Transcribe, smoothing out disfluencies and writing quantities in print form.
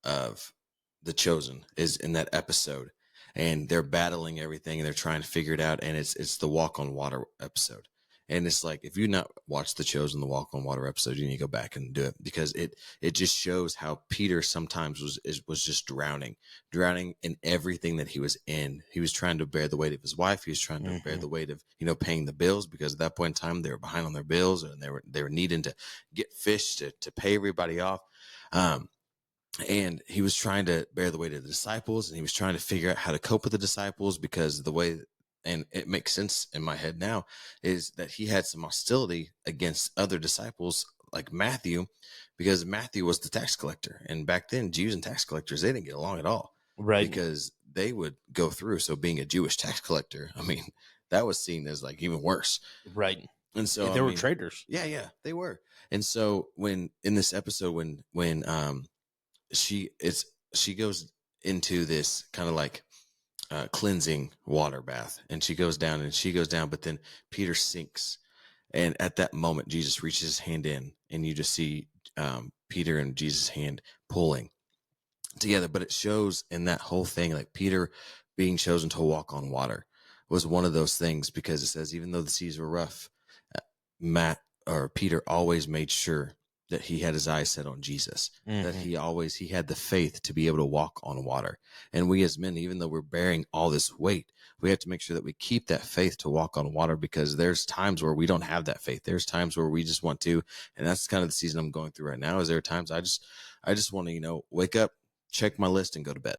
of The Chosen is in that episode, and they're battling everything and they're trying to figure it out. And it's the Walk on Water episode. And it's like, if you not watched The Chosen, the Walk on Water episode, you need to go back and do it, because it just shows how Peter sometimes was just drowning in everything that he was in. He was trying to bear the weight of his wife. He was trying to bear the weight of, paying the bills, because at that point in time they were behind on their bills, and they were needing to get fish to pay everybody off. And he was trying to bear the weight of the disciples, and he was trying to figure out how to cope with the disciples, because the way, and it makes sense in my head now, is that he had some hostility against other disciples like Matthew, because Matthew was the tax collector. And back then, Jews and tax collectors, they didn't get along at all, Right. because they would go through. So being a Jewish tax collector, I mean, that was seen as like even worse. Right. And so they were traitors. Yeah, they were. And so when in this episode, when she goes into this kind of like cleansing water bath, and she goes down, but then Peter sinks, and at that moment Jesus reaches his hand in, and you just see Peter and Jesus' hand pulling together. But it shows in that whole thing, like Peter being chosen to walk on water was one of those things, because it says even though the seas were rough, Peter always made sure that he had his eyes set on Jesus, that he had the faith to be able to walk on water. And we as men, even though we're bearing all this weight, we have to make sure that we keep that faith to walk on water, because there's times where we don't have that faith. There's times where we just want to, and that's kind of the season I'm going through right now. Is there are times I just want to, wake up, check my list, and go to bed.